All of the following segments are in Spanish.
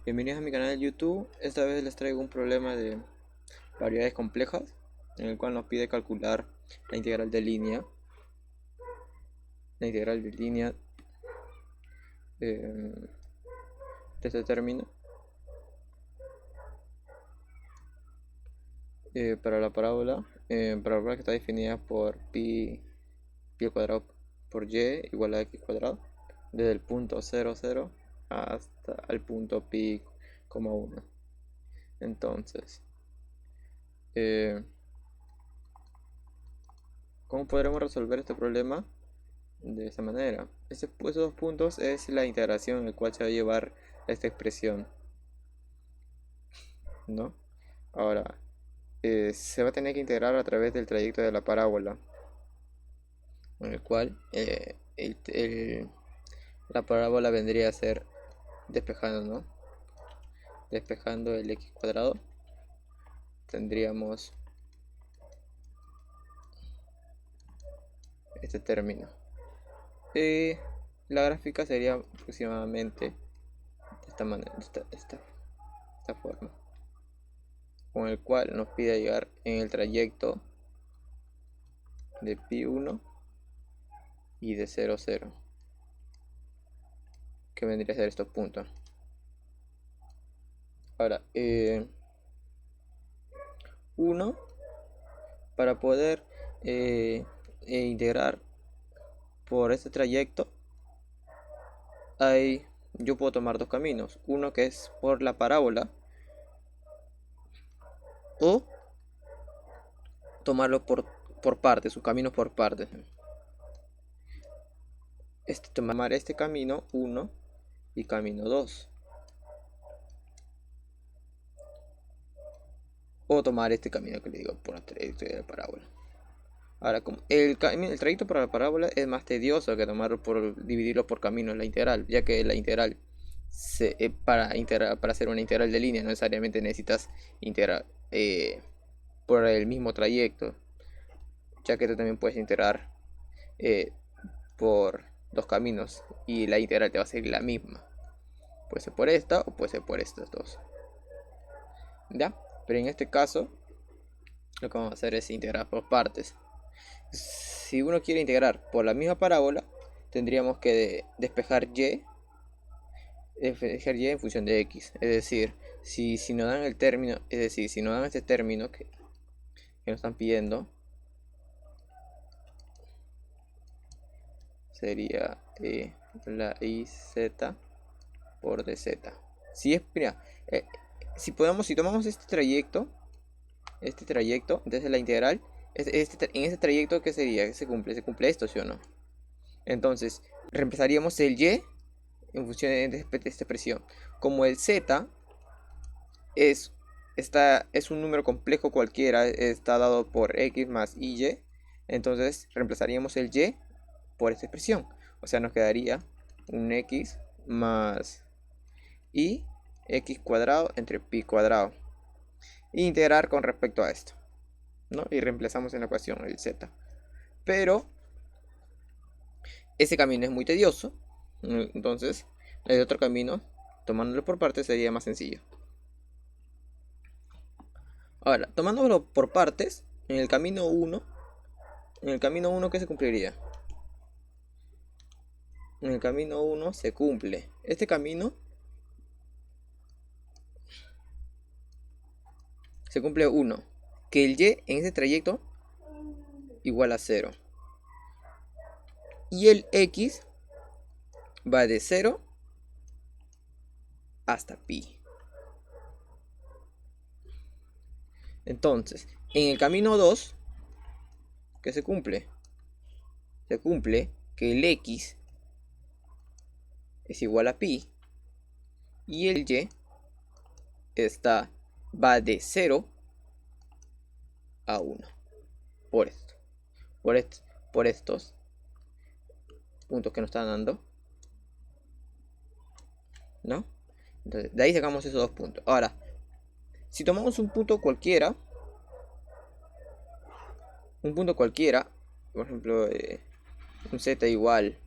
Bienvenidos a mi canal de YouTube. Esta vez les traigo un problema de variedades complejas en el cual nos pide calcular la integral de línea. La integral de línea de este término para la parábola que está definida por pi al cuadrado por y igual a x cuadrado desde el punto 0,0 hasta el punto pi, 1. Entonces, eh, ¿cómo podremos resolver este problema? De esta manera. Esos dos puntos es la integración en el cual se va a llevar esta expresión, ¿no? Ahora, se va a tener que integrar a través del trayecto de la parábola, en el cual la parábola vendría a ser despejando, ¿no? Despejando el x cuadrado, tendríamos este término. Y la gráfica sería aproximadamente de esta manera, esta forma, con el cual nos pide llegar en el trayecto de pi1 y de 0,0, que vendría a ser estos puntos. Ahora, 1, para poder integrar por este trayecto, yo puedo tomar dos caminos. Uno que es por la parábola, o tomarlo por partes, sus caminos por partes. Tomar este camino 1 y camino 2. O tomar este camino que le digo por la trayectoria de la parábola. Ahora, como el trayecto para la parábola es más tedioso que dividirlo por caminos la integral, ya que la integral para hacer una integral de línea no necesariamente necesitas integrar por el mismo trayecto, ya que tú también puedes integrar por dos caminos y la integral te va a ser la misma. Puede ser por esta o puede ser por estos dos. ¿Ya? Pero en este caso, lo que vamos a hacer es integrar por partes. Si uno quiere integrar por la misma parábola, tendríamos que despejar y en función de x. Es decir, si nos dan el término, es decir, si nos dan este término que nos están pidiendo, sería la iz por dz. Si es, mira, si tomamos este trayecto desde la integral, en este trayecto, ¿qué sería? Se cumple esto, ¿sí o no? Entonces, reemplazaríamos el y en función de esta expresión. Como el z es un número complejo cualquiera, está dado por x más y, entonces reemplazaríamos el y por esta expresión. O sea, nos quedaría un x más y x cuadrado entre pi cuadrado. E integrar con respecto a esto, ¿no? Y reemplazamos en la ecuación el z. Pero ese camino es muy tedioso, entonces el otro camino, tomándolo por partes, sería más sencillo. Ahora, tomándolo por partes, en el camino 1, ¿qué se cumpliría? En el camino 1 se cumple este camino, se cumple 1, que el y en ese trayecto igual a 0, y el x va de 0 hasta pi. Entonces, en el camino 2, ¿qué se cumple? Se cumple que el x es igual a pi y el y va de 0 a 1 por esto, por estos puntos que nos están dando, ¿no? Entonces, de ahí sacamos esos dos puntos. Ahora, si tomamos un punto cualquiera, por ejemplo, un z igual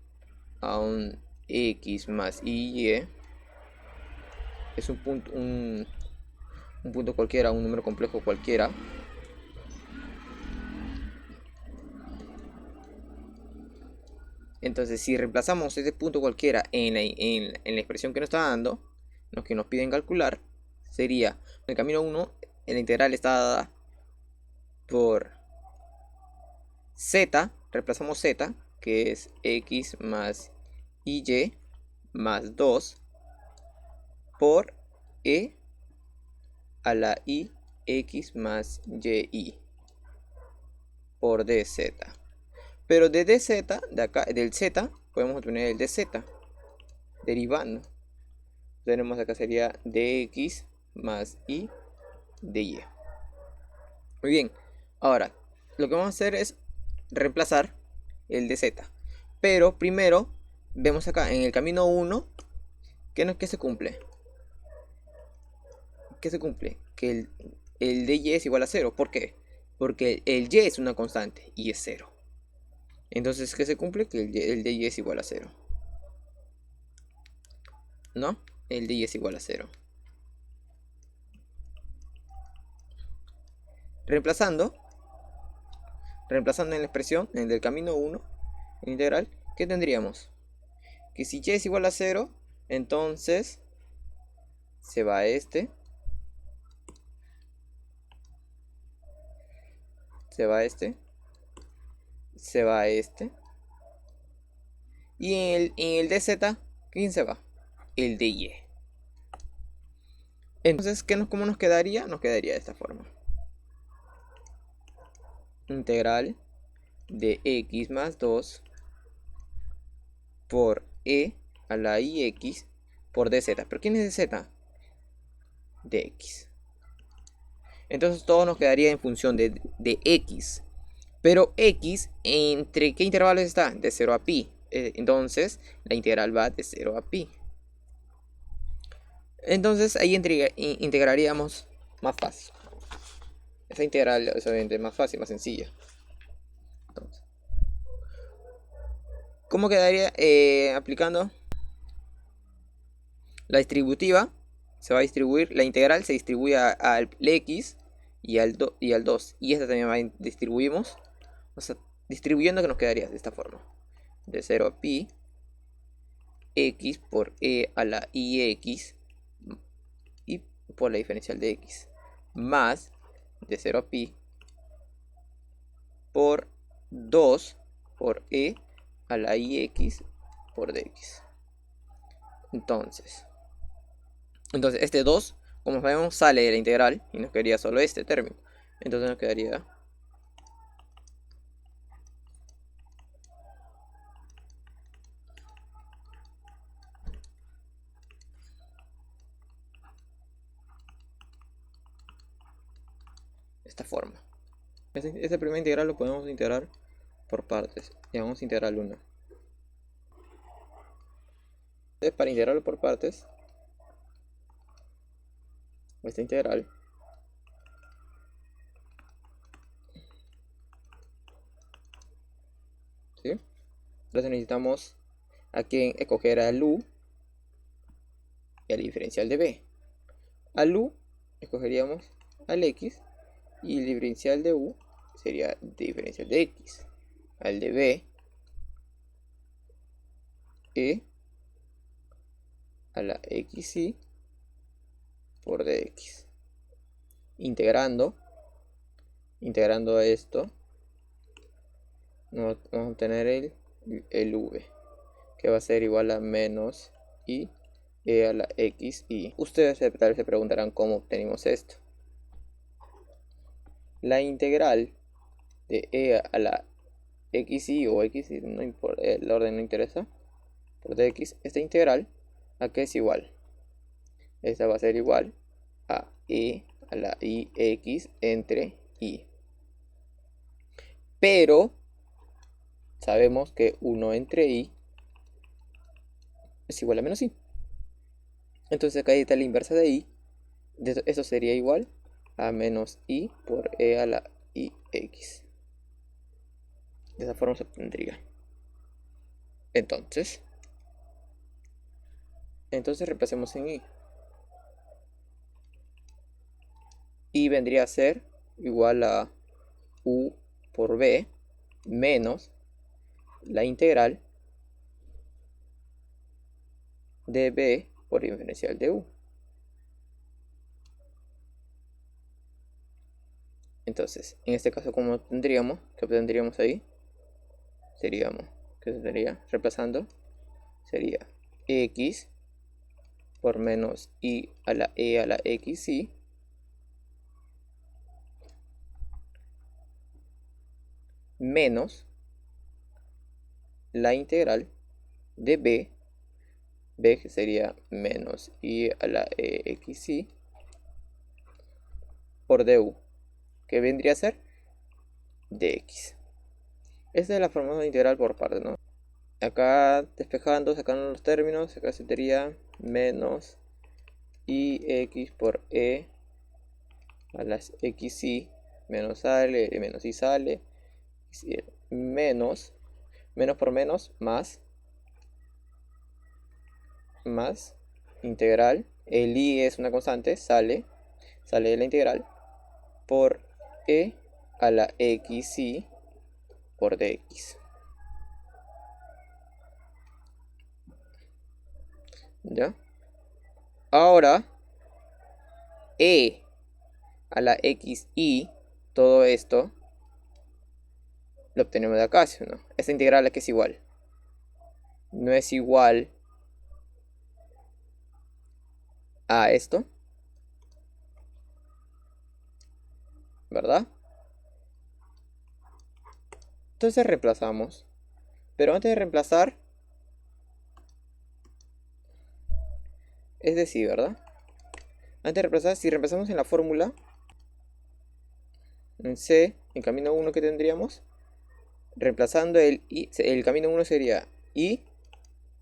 a un x más y, es un punto cualquiera, un número complejo cualquiera. Entonces, si reemplazamos ese punto cualquiera en la expresión que nos está dando, lo que nos piden calcular, sería, en el camino 1, la integral está dada por z, reemplazamos z, que es x más y más 2 por e a la i x más y por dz. Pero de dz, de acá, del z, podemos obtener el dz, derivando. Tenemos acá sería dx más y dy. Muy bien, ahora lo que vamos a hacer es reemplazar el dz. Pero primero vemos acá en el camino 1 que se cumple. ¿Qué se cumple? Que el dy es igual a 0. ¿Por qué? Porque el y es una constante y es 0. Entonces, ¿qué se cumple? Que el dy es igual a 0. ¿No? El dy es igual a 0. Reemplazando en la expresión, en el camino 1, en integral, ¿qué tendríamos? Que si y es igual a 0, entonces se va este, se va este, se va este, y en el dz, ¿quién se va? El dy. Entonces, ¿cómo nos quedaría? Nos quedaría de esta forma. Integral de x más 2 por e a la ix por dz. ¿Pero quién es dz? De x. Entonces todo nos quedaría en función de x. Pero x, ¿entre qué intervalos está? De 0 a pi. Entonces la integral va de 0 a pi. Entonces ahí integraríamos más fácil. Esa integral es obviamente más fácil, más sencilla. Entonces, ¿cómo quedaría aplicando la distributiva? Se va a distribuir, la integral se distribuye al x y al 2. Y esta también la distribuimos. O sea, distribuyendo, que nos quedaría de esta forma. De 0 a pi, x por e a la ix y por la diferencial de x. Más de 0 a pi por 2 por e a la ix por dx. Entonces este 2, como sabemos, sale de la integral y nos quedaría solo este término. Entonces nos quedaría de esta forma. Este primer integral lo podemos integrar por partes. Y vamos a integrar 1. Entonces, para integrarlo por partes, esta integral ¿sí? Entonces necesitamos aquí escoger al u y al diferencial de b. Al u escogeríamos al x y el diferencial de u sería diferencial de x. Al de b, e a la xy por dx. Integrando esto, vamos a obtener el v, que va a ser igual a menos i e a la xy. Ustedes tal vez se preguntarán cómo obtenemos esto. La integral de e a la xy o xy, no importa, el orden no interesa, por dx, esta integral, ¿a qué es igual? Esta va a ser igual a e a la ix entre i. Pero sabemos que 1 entre i es igual a menos i. Entonces acá está la inversa de i. Eso sería igual a menos i por e a la ix. De esa forma se obtendría. Entonces reemplacemos en i. y vendría a ser igual a u por b menos la integral de b por diferencial de u. Entonces, en este caso, ¿cómo obtendríamos? ¿Qué obtendríamos ahí? Seríamos, ¿qué sería? Reemplazando, sería x por menos i a la e a la xi menos la integral de b que sería menos i a la exi por du, que vendría a ser dx. Esta es la forma de integral por parte, ¿no? Acá despejando, sacando los términos, acá sería menos ix por e a las xi menos sale, menos i sale, menos por menos más integral, el i es una constante, sale de la integral por e a la xi por dx. ¿Ya? Ahora e a la xi, todo esto lo obtenemos de acá, ¿sí o no? Esta integral aquí es igual. No es igual a esto, ¿verdad? Entonces reemplazamos. Pero antes de reemplazar, es decir, ¿verdad? Antes de reemplazar, si reemplazamos en la fórmula, en C, en camino 1 que tendríamos, reemplazando el camino 1 sería i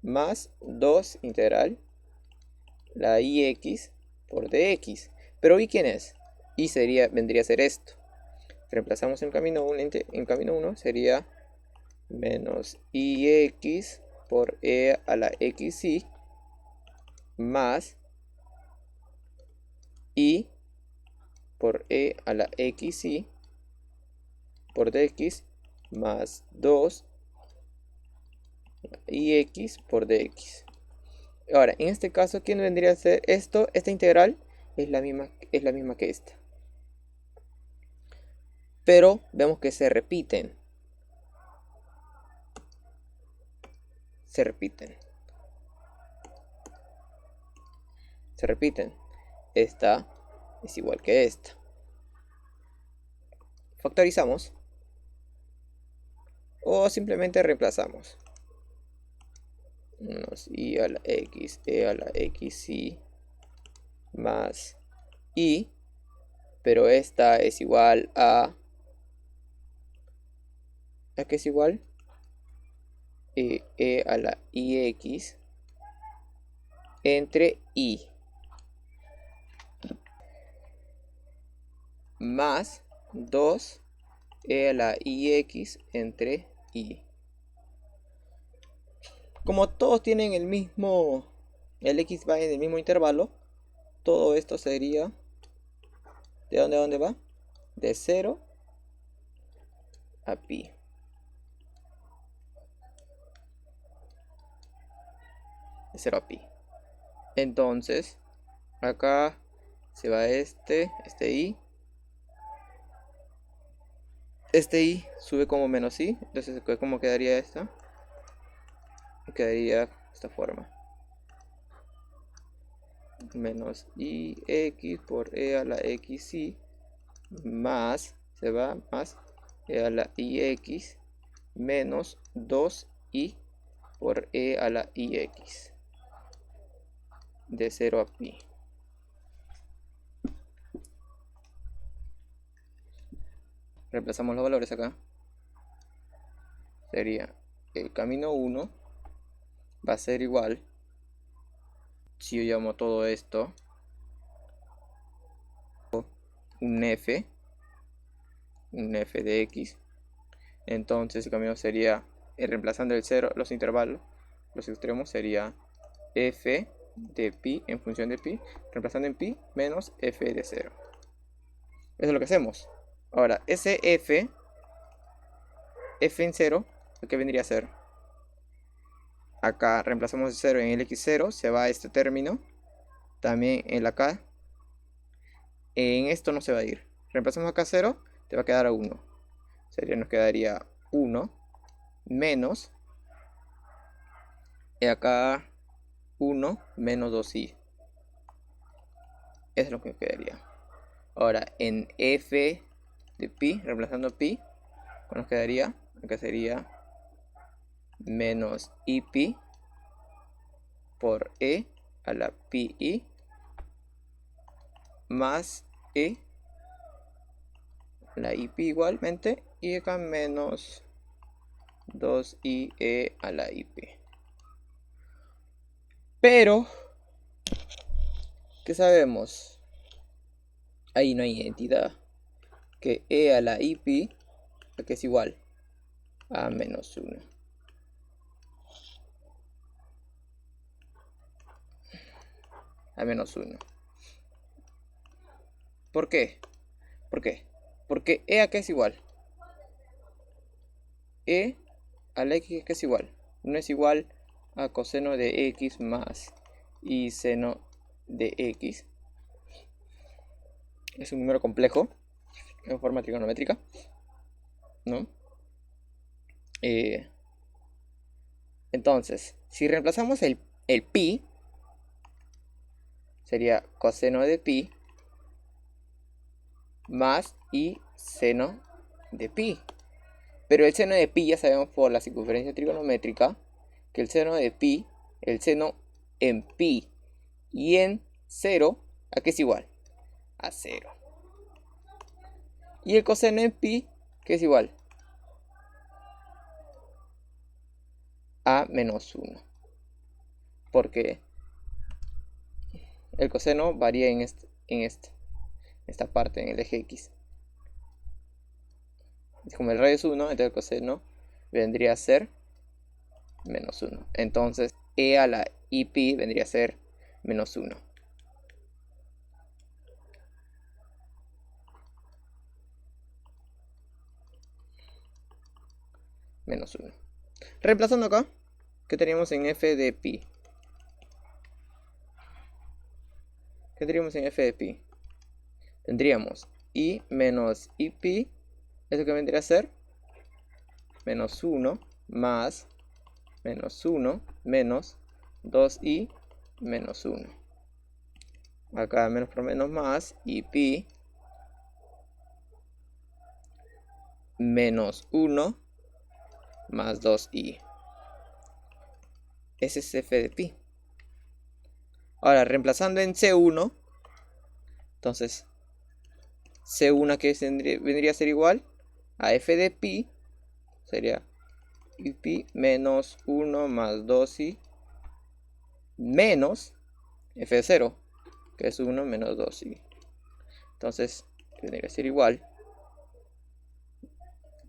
más 2 integral la ix por dx. Pero ¿y quién es? Y vendría a ser esto. Reemplazamos en camino 1 sería menos ix por e a la xi más i por e a la xi por dx más 2 ix por dx. Ahora, en este caso, ¿quién vendría a ser esto? Esta integral es la misma que esta. Pero vemos que se repiten. Se repiten. Esta es igual que esta. Factorizamos. O simplemente reemplazamos. Menos i a la x, e a la xi más i. Pero esta es igual a... ¿A qué es igual? E a la ix entre i más 2 e a la ix entre i. Como todos tienen el mismo, el x va en el mismo intervalo, todo esto sería, ¿de dónde a dónde va? De 0 a pi. De 0 a pi. Entonces, acá se va este i. Este i sube como menos i. Entonces, ¿cómo quedaría esta? Quedaría de esta forma. Menos ix por e a la xi más, se va, más e a la ix menos 2i por e a la ix de 0 a pi. Reemplazamos los valores acá. Sería el camino 1 va a ser igual, si yo llamo todo esto un f de x, entonces el camino sería, reemplazando el 0, los intervalos, los extremos, sería f de pi en función de pi, reemplazando en pi, menos f de 0. Eso es lo que hacemos. Ahora, ese f en 0, ¿qué vendría a ser? Acá reemplazamos el 0 en el x0, se va a este término. También el acá. En esto no se va a ir. Reemplazamos acá 0, te va a quedar a 1. Nos quedaría 1 menos. Y acá 1 menos 2i. Eso es lo que quedaría. Ahora, en f de pi, reemplazando pi, ¿cuál nos quedaría? Acá sería menos ip por e a la pi más e la ip igualmente, y acá menos 2ie a la ip. Pero, ¿qué sabemos? Ahí no hay identidad. Que e a la ip, que es igual a menos 1. A menos 1. ¿Por qué? ¿Por qué? Porque e acá es igual. E a la x que es igual. No es igual a coseno de x más y seno de x. Es un número complejo en forma trigonométrica, ¿no? Entonces, si reemplazamos el pi, sería coseno de pi más y seno de pi. Pero el seno de pi ya sabemos por la circunferencia trigonométrica que el seno de pi, el seno en pi y en 0, ¿a qué es igual? A 0. Y el coseno en pi, ¿qué es igual? A menos 1. Porque el coseno varía en esta parte, en el eje X. Como el radio es 1, entonces el coseno vendría a ser menos 1. Entonces, e a la ip vendría a ser menos 1. Menos 1. Reemplazando acá, ¿qué teníamos en f de pi? ¿Qué tendríamos en f de pi? Tendríamos i menos ip. ¿Eso que vendría a ser? Menos 1 más menos 1 menos 2i menos 1. Acá menos por menos más, y pi menos 1 más 2i. Ese es f de pi. Ahora, reemplazando en C1, entonces C1 que vendría a ser igual a f de pi, sería pi menos 1 más 2i menos f de 0, que es 1 menos 2i. Entonces, tendría que ser igual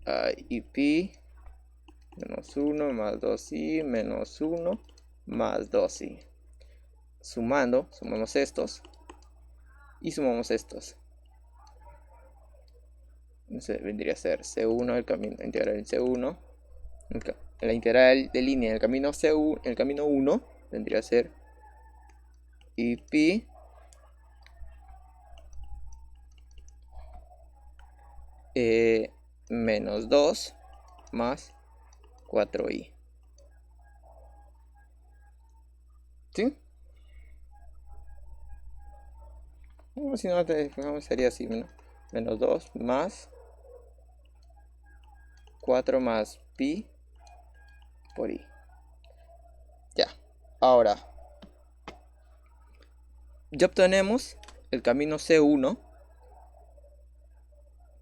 a pi menos 1 más 2i menos 1 más 2i. Sumamos estos y sumamos estos. Entonces vendría a ser C1, el camino integral en C1, la integral de línea en el camino C1, el camino 1 vendría a ser pi menos 2 más 4i. ¿Sí? Si no, sería así, ¿no? Menos 2 más 4 más pi por i. Ya. Ahora, ya obtenemos el camino C1